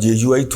JUI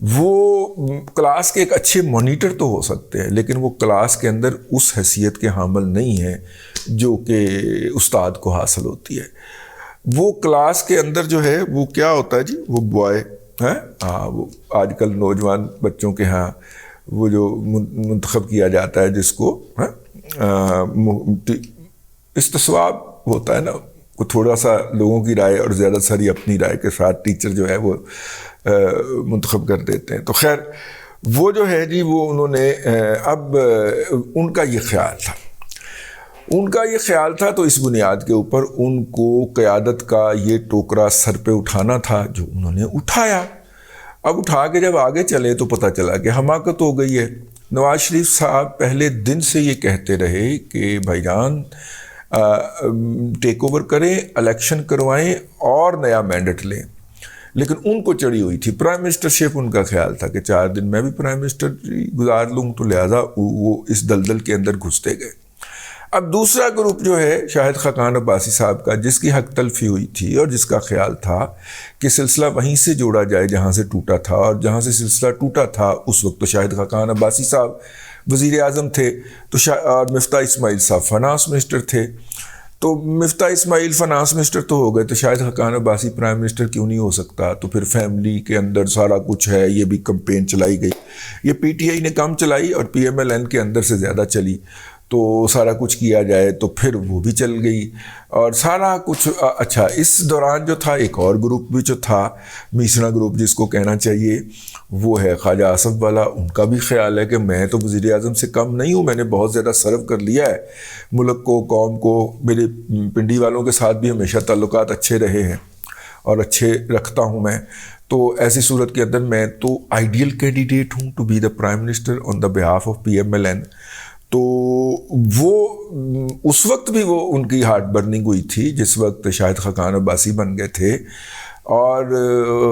وہ class کے ایک اچھے مانیٹر تو ہو سکتے ہیں، لیکن وہ کلاس کے اندر اس حیثیت کے حامل نہیں ہیں جو کہ استاد کو حاصل ہوتی ہے۔ وہ کلاس کے اندر جو ہے وہ کیا ہوتا ہے جی، وہ بوائے ہے، ہاں وہ آج کل نوجوان بچوں کے ہاں وہ جو منتخب کیا جاتا ہے جس کو استصواب ہوتا ہے نا، کو تھوڑا سا لوگوں کی رائے اور زیادہ ساری اپنی رائے کے ساتھ ٹیچر جو ہے وہ منتخب کر دیتے ہیں۔ تو خیر وہ جو ہے جی وہ انہوں نے اب ان کا یہ خیال تھا تو اس بنیاد کے اوپر ان کو قیادت کا یہ ٹوکرا سر پہ اٹھانا تھا جو انہوں نے اٹھایا۔ اب اٹھا کے جب آگے چلے تو پتہ چلا کہ حماقت ہو گئی ہے۔ نواز شریف صاحب پہلے دن سے یہ کہتے رہے کہ بھائی جان ٹیک اوور کریں، الیکشن کروائیں اور نیا مینڈیٹ لیں، لیکن ان کو چڑھی ہوئی تھی پرائم منسٹر شپ۔ ان کا خیال تھا کہ 4 دن میں بھی پرائم منسٹر گزار لوں، تو لہٰذا وہ اس دلدل کے اندر گھستے گئے۔ اب دوسرا گروپ جو ہے شاہد خاقان عباسی صاحب کا، جس کی حق تلفی ہوئی تھی اور جس کا خیال تھا کہ سلسلہ وہیں سے جوڑا جائے جہاں سے ٹوٹا تھا، اور جہاں سے سلسلہ ٹوٹا تھا اس وقت تو شاہد خاقان عباسی صاحب وزیر اعظم تھے، تو اور مفتاح اسماعیل صاحب فائنانس منسٹر تھے۔ تو مفتاح اسماعیل فائنانس منسٹر تو ہو گئے، تو شاہد خاقان عباسی پرائم منسٹر کیوں نہیں ہو سکتا؟ تو پھر فیملی کے اندر سارا کچھ ہے، یہ بھی کمپین چلائی گئی۔ یہ پی ٹی آئی نے کم چلائی اور پی ایم ایل این کے اندر سے زیادہ چلی، تو سارا کچھ کیا جائے تو پھر وہ بھی چل گئی اور سارا کچھ اچھا۔ اس دوران جو تھا ایک اور گروپ بھی جو تھا، میسنا گروپ جس کو کہنا چاہیے، وہ ہے خواجہ آصف والا۔ ان کا بھی خیال ہے کہ میں تو وزیر اعظم سے کم نہیں ہوں، میں نے بہت زیادہ سرو کر لیا ہے ملک کو، قوم کو۔ میرے پنڈی والوں کے ساتھ بھی ہمیشہ تعلقات اچھے رہے ہیں اور اچھے رکھتا ہوں میں، تو ایسی صورت کے اندر میں تو آئیڈیل کینڈیڈیٹ ہوں to be the prime minister on the behalf of P M L N. تو وہ اس وقت بھی وہ ان کی ہارٹ برننگ ہوئی تھی جس وقت شاہد خاقان عباسی بن گئے تھے، اور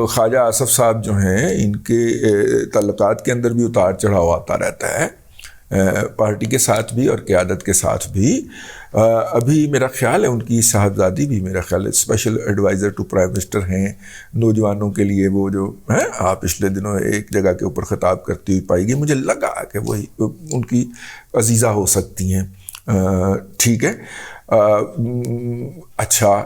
خواجہ آصف صاحب جو ہیں ان کے تعلقات کے اندر بھی اتار چڑھاؤ آتا رہتا ہے، پارٹی کے ساتھ بھی اور قیادت کے ساتھ بھی۔ ابھی میرا خیال ہے ان کی صاحبزادی بھی میرا خیال ہے special adviser to prime minister ہیں نوجوانوں کے لیے، وہ جو ہیں پچھلے دنوں ایک جگہ کے اوپر خطاب کرتی ہوئی پائی گئی، مجھے لگا کہ وہی ان کی عزیزہ ہو سکتی ہیں۔ ٹھیک ہے، اچھا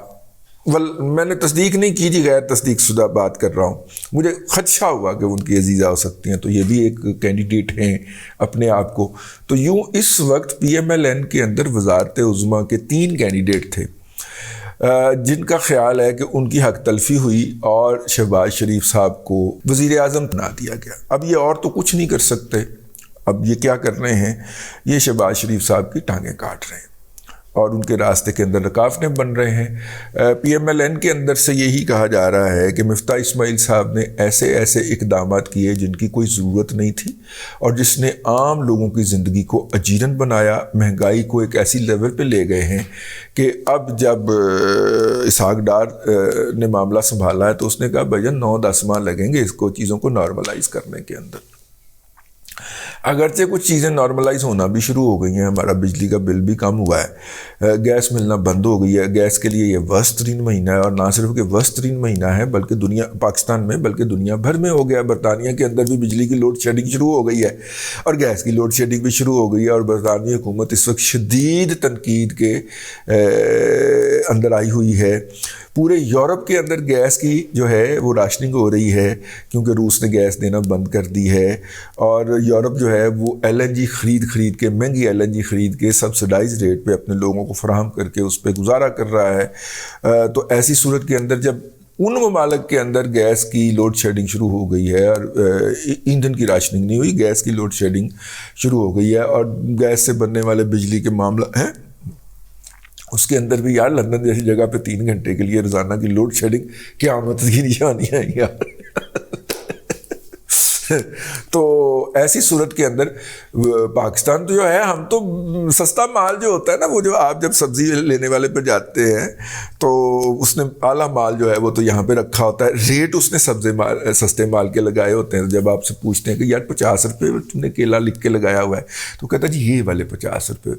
میں نے تصدیق نہیں کی جی، غیر تصدیق شدہ بات کر رہا ہوں، مجھے خدشہ ہوا کہ ان کی عزیزہ ہو سکتی ہیں، تو یہ بھی ایک کینڈیڈیٹ ہیں اپنے آپ کو۔ تو یوں اس وقت پی ایم ایل این کے اندر وزارت عظمیٰ کے 3 کینڈیڈیٹ تھے جن کا خیال ہے کہ ان کی حق تلفی ہوئی اور شہباز شریف صاحب کو وزیر اعظم بنا دیا گیا۔ اب یہ اور تو کچھ نہیں کر سکتے، اب یہ کیا کر رہے ہیں، یہ شہباز شریف صاحب کی ٹانگیں کاٹ رہے ہیں اور ان کے راستے کے اندر رکاوٹیں بن رہے ہیں۔ پی ایم ایل این کے اندر سے یہی کہا جا رہا ہے کہ مفتاح اسماعیل صاحب نے ایسے اقدامات کیے جن کی کوئی ضرورت نہیں تھی اور جس نے عام لوگوں کی زندگی کو اجیرن بنایا، مہنگائی کو ایک ایسی لیول پہ لے گئے ہیں کہ اب جب اسحاق ڈار نے معاملہ سنبھالا ہے تو اس نے کہا بھائی 9-10 ماہ لگیں گے اس کو چیزوں کو نارملائز کرنے کے اندر۔ اگرچہ کچھ چیزیں نارملائز ہونا بھی شروع ہو گئی ہیں، ہمارا بجلی کا بل بھی کم ہوا ہے، گیس ملنا بند ہو گئی ہے، گیس کے لیے یہ ورسٹ ترین مہینہ ہے، اور نہ صرف کہ ورسٹ ترین مہینہ ہے بلکہ پاکستان میں بلکہ دنیا بھر میں ہو گیا۔ برطانیہ کے اندر بھی بجلی کی لوڈ شیڈنگ شروع ہو گئی ہے اور گیس کی لوڈ شیڈنگ بھی شروع ہو گئی ہے، اور برطانوی حکومت اس وقت شدید تنقید کے اندر آئی ہوئی ہے۔ پورے یورپ کے اندر گیس کی جو ہے وہ راشننگ ہو رہی ہے کیونکہ روس نے گیس دینا بند کر دی ہے، اور یورپ جو ہے وہ ایل این جی خرید کے، مہنگی ایل این جی خرید کے سبسڈائز ریٹ پہ اپنے لوگوں کو فراہم کر کے اس پہ گزارا کر رہا ہے۔ تو ایسی صورت کے اندر جب ان ممالک کے اندر گیس کی لوڈ شیڈنگ شروع ہو گئی ہے اور ایندھن کی راشننگ نہیں ہوئی، گیس کی لوڈ شیڈنگ شروع ہو گئی ہے، اور گیس سے بننے والے بجلی کے معاملہ ہیں اس کے اندر بھی یار لندن جیسی جگہ پہ 3 گھنٹے کے لیے روزانہ کی لوڈ شیڈنگ قیامت کی نشانی ہے یار۔ تو ایسی صورت کے اندر پاکستان تو جو ہے، ہم تو سستا مال جو ہوتا ہے نا، وہ جو آپ جب سبزی لینے والے پہ جاتے ہیں تو اس نے اعلیٰ مال جو ہے وہ تو یہاں پہ رکھا ہوتا ہے، ریٹ اس نے سستے مال کے لگائے ہوتے ہیں۔ جب آپ سے پوچھتے ہیں کہ یار 50 روپے تم نے کیلا لکھ کے لگایا ہوا ہے، تو کہتا ہے جی یہ والے 50 روپے۔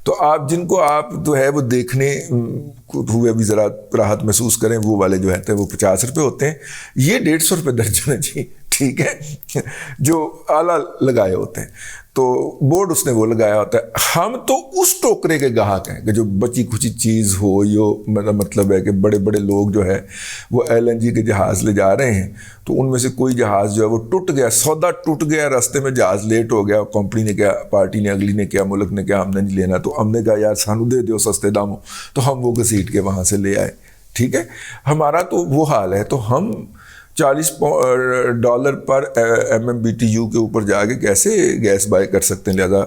تو آپ جن کو آپ جو ہے وہ دیکھنے ہوئے بھی ذرا راحت محسوس کریں، وہ والے جو ہے وہ 50 روپے ہوتے ہیں، یہ 150 روپے درجن ہے جی، ٹھیک ہے، جو آلہ لگائے ہوتے ہیں، تو بورڈ اس نے وہ لگایا ہوتا ہے. ہم تو اس ٹوکرے کے گاہک ہیں کہ جو بچی کچی چیز ہو، یہ مطلب ہے کہ بڑے بڑے لوگ جو ہے وہ LNG کے جہاز لے جا رہے ہیں، تو ان میں سے کوئی جہاز جو ہے وہ ٹوٹ گیا، سودا ٹوٹ گیا، راستے میں جہاز لیٹ ہو گیا، کمپنی نے کیا، پارٹی نے، اگلی نے کیا، ملک نے کیا، ہم نے نہیں لینا، تو ہم نے کہا یار سانو دے دیو سستے داموں، تو ہم وہ گھسیٹ کے وہاں سے لے آئے. ٹھیک ہے، ہمارا تو وہ حال ہے. تو ہم $40 پر MMBTU کے اوپر جا کے کیسے گیس بائی کر سکتے ہیں؟ لہذا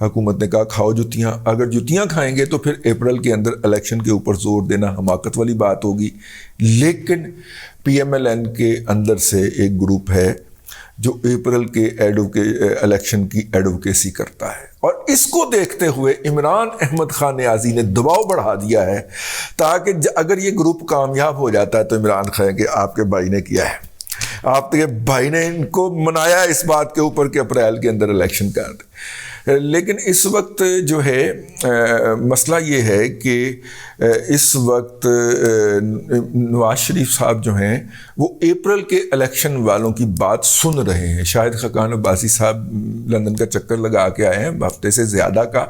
حکومت نے کہا کھاؤ جتیاں. اگر جتیاں کھائیں گے تو پھر اپریل کے اندر الیکشن کے اوپر زور دینا حماقت والی بات ہوگی. لیکن PMLN کے اندر سے ایک گروپ ہے جو اپریل کے الیکشن کی ایڈوکیسی کرتا ہے، اور اس کو دیکھتے ہوئے عمران احمد خان نیازی نے دباؤ بڑھا دیا ہے تاکہ اگر یہ گروپ کامیاب ہو جاتا ہے تو عمران خان کہ آپ کے بھائی نے کیا ہے، آپ کے بھائی نے ان کو منایا اس بات کے اوپر کہ اپریل کے اندر الیکشن کر دیں. لیکن اس وقت جو ہے مسئلہ یہ ہے کہ اس وقت نواز شریف صاحب جو ہیں وہ اپریل کے الیکشن والوں کی بات سن رہے ہیں. شاہد خاقان عباسی صاحب لندن کا چکر لگا کے آئے ہیں ہفتے سے زیادہ کا،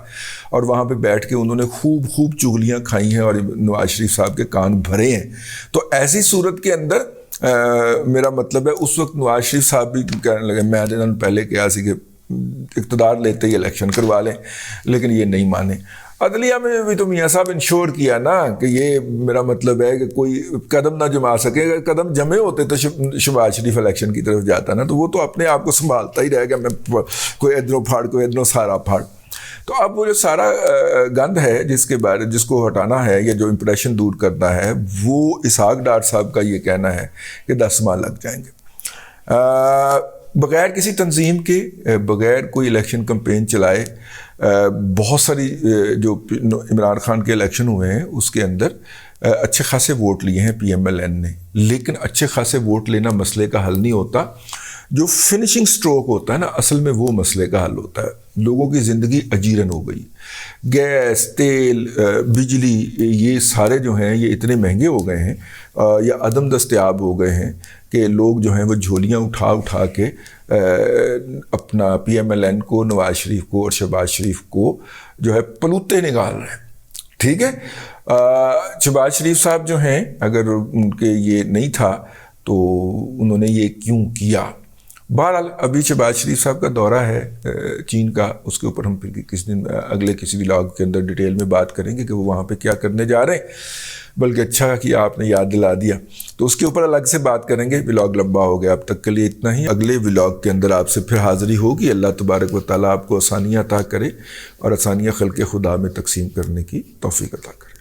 اور وہاں پہ بیٹھ کے انہوں نے خوب چغلیاں کھائی ہیں اور نواز شریف صاحب کے کان بھرے ہیں. تو ایسی صورت کے اندر میرا مطلب ہے اس وقت نواز شریف صاحب بھی کہنے لگے میں نے پہلے کیا سی کہ اقتدار لیتے ہی الیکشن کروا لیں، لیکن یہ نہیں مانے. عدلیہ میں بھی تو میاں صاحب انشور کیا نا کہ یہ میرا مطلب ہے کہ کوئی قدم نہ جما سکے. اگر قدم جمے ہوتے تو شہباز شریف الیکشن کی طرف جاتا نا، تو وہ تو اپنے آپ کو سنبھالتا ہی رہے گا، میں کوئی ادھروں پھاڑ کوئی ادھروں سارا پھاڑ. تو اب وہ جو سارا گند ہے جس کو ہٹانا ہے یا جو امپریشن دور کرنا ہے، وہ اسحاق ڈار صاحب کا یہ کہنا ہے کہ 10 ماہ لگ جائیں گے. بغیر کسی تنظیم کے، بغیر کوئی الیکشن کمپین چلائے، بہت ساری جو عمران خان کے الیکشن ہوئے ہیں اس کے اندر اچھے خاصے ووٹ لیے ہیں PMLN نے. لیکن اچھے خاصے ووٹ لینا مسئلے کا حل نہیں ہوتا. جو فنشنگ سٹروک ہوتا ہے نا، اصل میں وہ مسئلے کا حل ہوتا ہے. لوگوں کی زندگی اجیرن ہو گئی، گیس، تیل، بجلی، یہ سارے جو ہیں یہ اتنے مہنگے ہو گئے ہیں یا عدم دستیاب ہو گئے ہیں کہ لوگ جو ہیں وہ جھولیاں اٹھا کے اپنا PMLN کو، نواز شریف کو اور شہباز شریف کو جو ہے پلوتے نکال رہے ہیں. ٹھیک ہے، شہباز شریف صاحب جو ہیں اگر ان کے یہ نہیں تھا تو انہوں نے یہ کیوں کیا؟ بہرحال ابھی شہباز شریف صاحب کا دورہ ہے چین کا، اس کے اوپر ہم پھر کسی دن اگلے کسی ولاگ کے اندر ڈیٹیل میں بات کریں گے کہ وہ وہاں پہ کیا کرنے جا رہے ہیں. بلکہ اچھا کہ آپ نے یاد دلا دیا، تو اس کے اوپر الگ سے بات کریں گے. ولاگ لمبا ہو گیا، اب تک کے لیے اتنا ہی. اگلے ولاگ کے اندر آپ سے پھر حاضری ہوگی. اللہ تبارک و تعالیٰ آپ کو آسانیاں عطا کرے اور آسانیاں خلق خدا میں تقسیم کرنے کی توفیق عطا کرے.